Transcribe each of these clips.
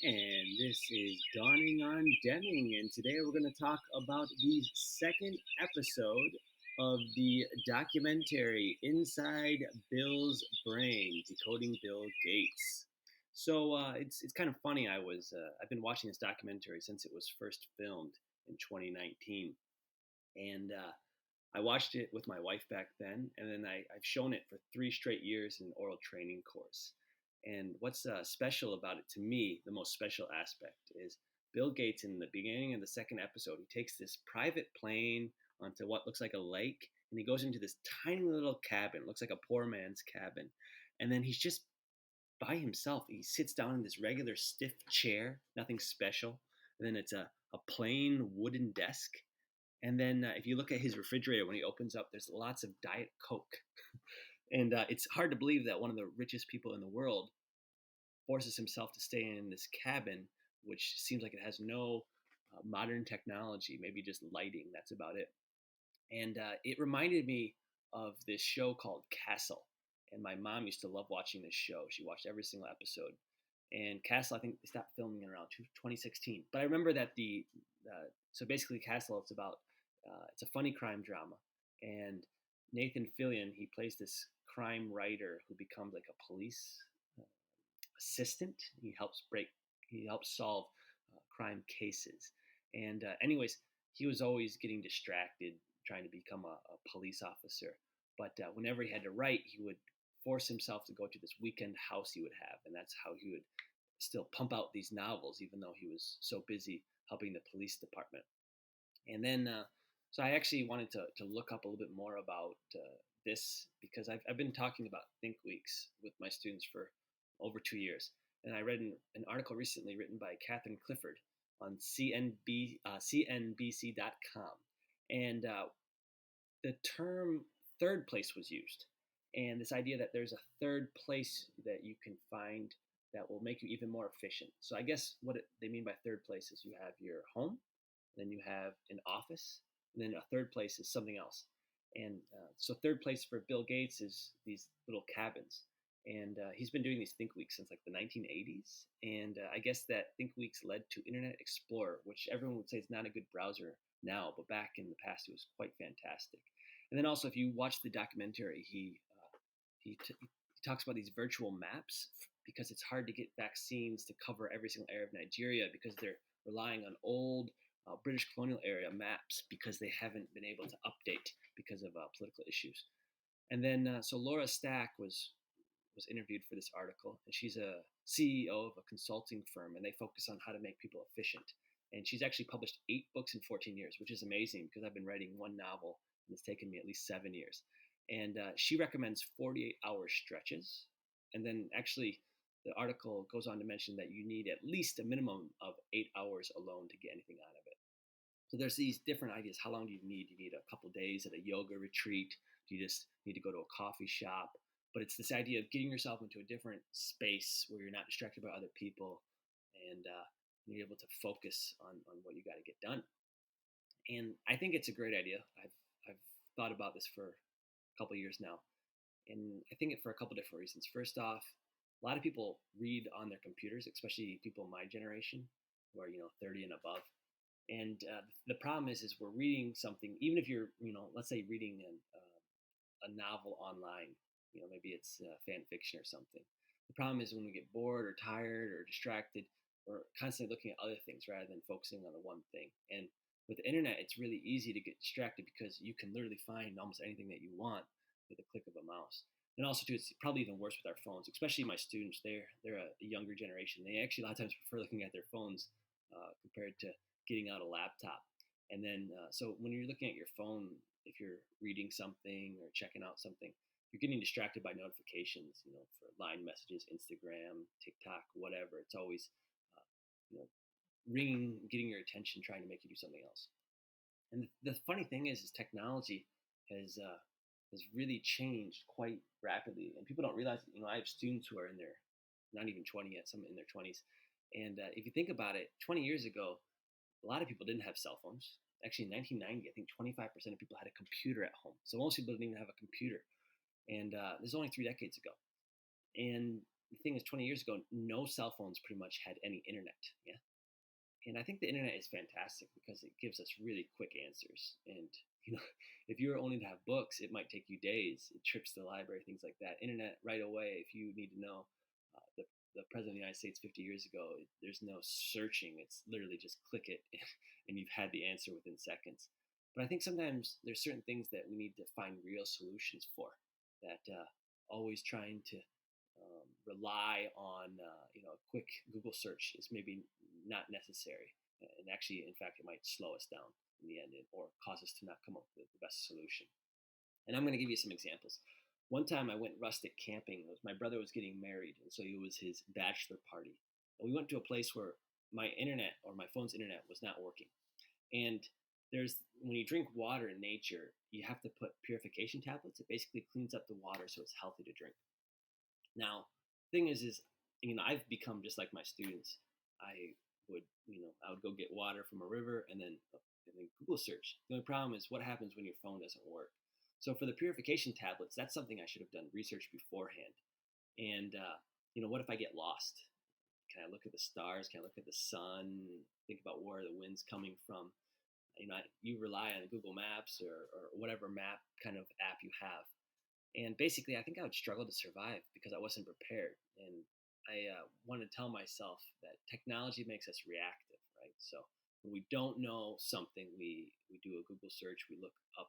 And this is Dawning on Deming, and today we're going to talk about the second episode of the documentary Inside Bill's Brain: Decoding Bill Gates. So it's kind of funny. I've been watching this documentary since it was first filmed in 2019, and I watched it with my wife back then, and then I've shown it for 3 straight years in an oral training course. And what's special about it to me, the most special aspect, is Bill Gates in the beginning of the second episode. He takes this private plane onto what looks like a lake, and he goes into this tiny little cabin, looks like a poor man's cabin. And then he's just by himself. He sits down in this regular stiff chair, nothing special. And then it's a plain wooden desk, and then if you look at his refrigerator when he opens up, there's lots of Diet Coke. And it's hard to believe that one of the richest people in the world forces himself to stay in this cabin, which seems like it has no modern technology, maybe just lighting. That's about it. And it reminded me of this show called Castle. And my mom used to love watching this show. She watched every single episode. And Castle, I think they stopped filming around 2016. But I remember that so basically Castle, it's a funny crime drama, and Nathan Fillion, he plays this crime writer who becomes like a police uh, assistant. He helps solve crime cases. And anyways, he was always getting distracted trying to become a police officer. But whenever he had to write, he would force himself to go to this weekend house he would have, and that's how he would still pump out these novels, even though he was so busy helping the police department. And then, so I actually wanted to look up a little bit more about this because I've been talking about Think Weeks with my students for over 2 years. And I read an article recently written by Catherine Clifford on CNBC.com. And the term third place was used. And this idea that there's a third place that you can find that will make you even more efficient. So I guess they mean by third place is you have your home, then you have an office, and then a third place is something else. And so third place for Bill Gates is these little cabins. And he's been doing these Think Weeks since like the 1980s. And I guess that Think Weeks led to Internet Explorer, which everyone would say is not a good browser now, but back in the past it was quite fantastic. And then also, if you watch the documentary, he talks about these virtual maps because it's hard to get vaccines to cover every single area of Nigeria because they're relying on old British colonial area maps because they haven't been able to update because of political issues. And then, so Laura Stack was interviewed for this article, and she's a CEO of a consulting firm, and they focus on how to make people efficient. And she's actually published 8 books in 14 years, which is amazing because I've been writing one novel, and it's taken me at least 7 years. And she recommends 48-hour stretches. And then actually, the article goes on to mention that you need at least a minimum of 8 hours alone to get anything out of it. So there's these different ideas. How long do you need? Do you need a couple days at a yoga retreat? Do you just need to go to a coffee shop? But it's this idea of getting yourself into a different space where you're not distracted by other people, and you're able to focus on what you got to get done. And I think it's a great idea. I've thought about this for a couple of years now, and I think it for a couple different reasons. First off, a lot of people read on their computers, especially people my generation, who are 30 and above. And the problem is we're reading something, even if you're let's say reading a novel online, maybe it's fan fiction or something. The problem is when we get bored or tired or distracted, we're constantly looking at other things rather than focusing on the one thing. And with the internet, it's really easy to get distracted because you can literally find almost anything that you want with a click of a mouse. And also, too, it's probably even worse with our phones, especially my students. They're a younger generation. They actually a lot of times prefer looking at their phones compared to getting out a laptop. And then, so when you're looking at your phone, if you're reading something or checking out something, you're getting distracted by notifications, for line messages, Instagram, TikTok, whatever. It's always, uh, you know, ringing, getting your attention, trying to make you do something else. And the funny thing is technology has really changed quite rapidly, and people don't realize. I have students who are in their not even 20 yet, some in their 20s, and if you think about it, 20 years ago, a lot of people didn't have cell phones. Actually, in 1990, I think 25% of people had a computer at home. So most people didn't even have a computer, and this is only 3 decades ago. And the thing is, 20 years ago, no cell phones pretty much had any internet. Yeah. And I think the internet is fantastic because it gives us really quick answers. And you know, if you were only to have books, it might take you days, trips to the library, things like that. Internet right away, if you need to know the president of the United States 50 years ago, there's no searching. It's literally just click it, and you've had the answer within seconds. But I think sometimes there's certain things that we need to find real solutions for. That always trying to rely on a quick Google search is maybe not necessary, and actually, in fact, it might slow us down in the end, or cause us to not come up with the best solution. And I'm going to give you some examples. One time I went rustic camping. My brother was getting married, and so it was his bachelor party. And we went to a place where my internet or my phone's internet was not working. And there's when you drink water in nature, you have to put purification tablets. It basically cleans up the water so it's healthy to drink. Now, thing is I've become just like my students. I I would go get water from a river and then Google search. The only problem is what happens when your phone doesn't work. So for the purification tablets, that's something I should have done research beforehand. And what if I get lost? Can I look at the stars? Can I look at the sun? Think about where the wind's coming from. You rely on Google Maps or whatever map kind of app you have. And basically, I think I would struggle to survive because I wasn't prepared. And I want to tell myself that technology makes us reactive, right? So when we don't know something, we do a Google search, we look up,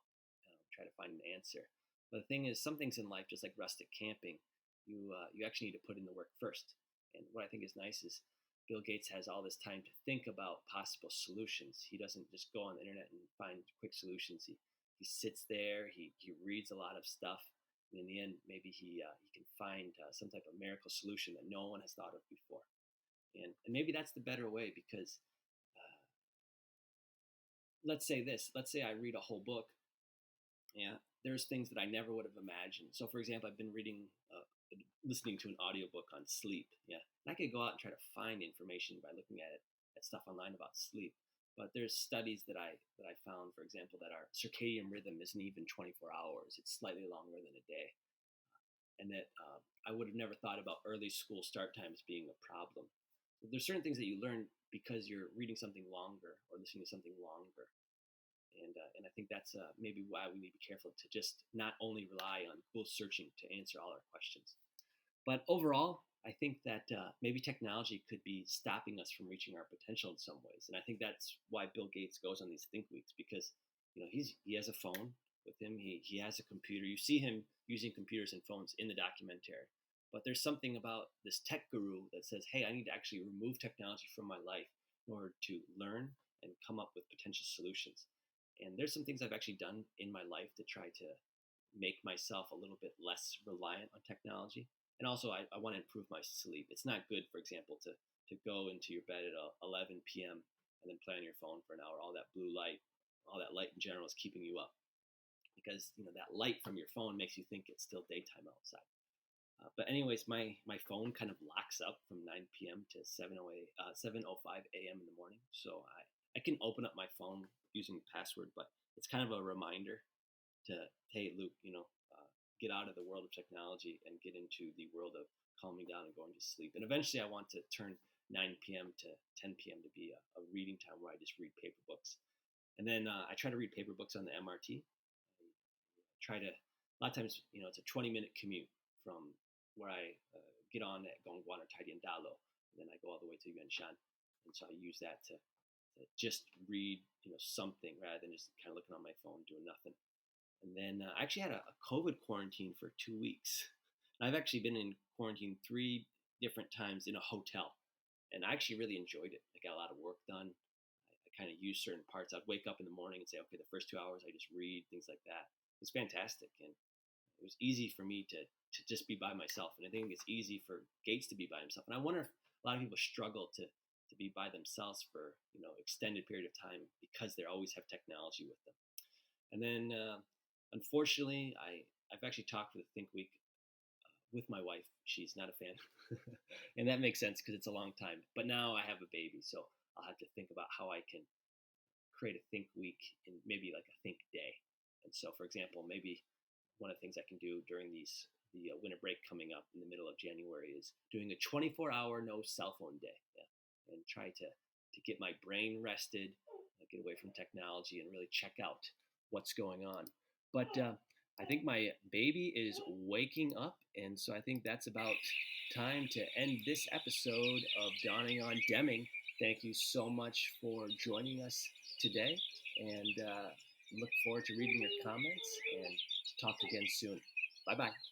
try to find an answer. But the thing is, some things in life, just like rustic camping, you actually need to put in the work first. And what I think is nice is Bill Gates has all this time to think about possible solutions. He doesn't just go on the internet and find quick solutions. He sits there, he reads a lot of stuff, and in the end, maybe he can find some type of miracle solution that no one has thought of before. And maybe that's the better way because let's say this. Let's say I read a whole book. Yeah, there's things that I never would have imagined. So, for example, I've been listening to an audiobook on sleep. Yeah, and I could go out and try to find information by looking at stuff online about sleep. But there's studies that I found, for example, that our circadian rhythm isn't even 24 hours. It's slightly longer than a day, and that I would have never thought about early school start times being a problem. So there's certain things that you learn because you're reading something longer or listening to something longer. And I think that's maybe why we need to be careful to just not only rely on Google searching to answer all our questions. But overall, I think that maybe technology could be stopping us from reaching our potential in some ways. And I think that's why Bill Gates goes on these think weeks because he has a phone with him. He has a computer. You see him using computers and phones in the documentary. But there's something about this tech guru that says, hey, I need to actually remove technology from my life in order to learn and come up with potential solutions. And there's some things I've actually done in my life to try to make myself a little bit less reliant on technology. And also, I want to improve my sleep. It's not good, for example, to go into your bed at 11 p.m. and then play on your phone for an hour. All that blue light, all that light in general is keeping you up because that light from your phone makes you think it's still daytime outside. But anyways, my phone kind of locks up from 9 p.m. to 7:05 a.m. in the morning. So I can open up my phone using the password, but it's kind of a reminder to, hey, Luke, get out of the world of technology and get into the world of calming down and going to sleep. And eventually I want to turn 9 p.m. to 10 p.m. to be a reading time where I just read paper books. And then I try to read paper books on the MRT. I try to, a lot of times, it's a 20-minute commute from where I get on at Gongguan or Taidian Dalo, and then I go all the way to Yuanshan. And so I use that to just read, something rather than just kind of looking on my phone doing nothing. And then I actually had a COVID quarantine for 2 weeks. I've actually been in quarantine 3 different times in a hotel, and I actually really enjoyed it. I got a lot of work done. I kind of used certain parts. I'd wake up in the morning and say, okay, the first 2 hours I just read, things like that. It was fantastic, and it was easy for me to just be by myself. And I think it's easy for Gates to be by himself. And I wonder if a lot of people struggle to be by themselves for extended period of time because they always have technology with them. And then unfortunately, I've actually talked with Think Week with my wife. She's not a fan, and that makes sense because it's a long time. But now I have a baby, so I'll have to think about how I can create a Think Week and maybe like a Think Day. And so, for example, maybe one of the things I can do during these the winter break coming up in the middle of January is doing a 24-hour no cell phone day. Yeah, and try to get my brain rested, get away from technology, and really check out what's going on. But I think my baby is waking up, and so I think that's about time to end this episode of Dawning on Deming. Thank you so much for joining us today, and look forward to reading your comments and talk again soon. Bye bye.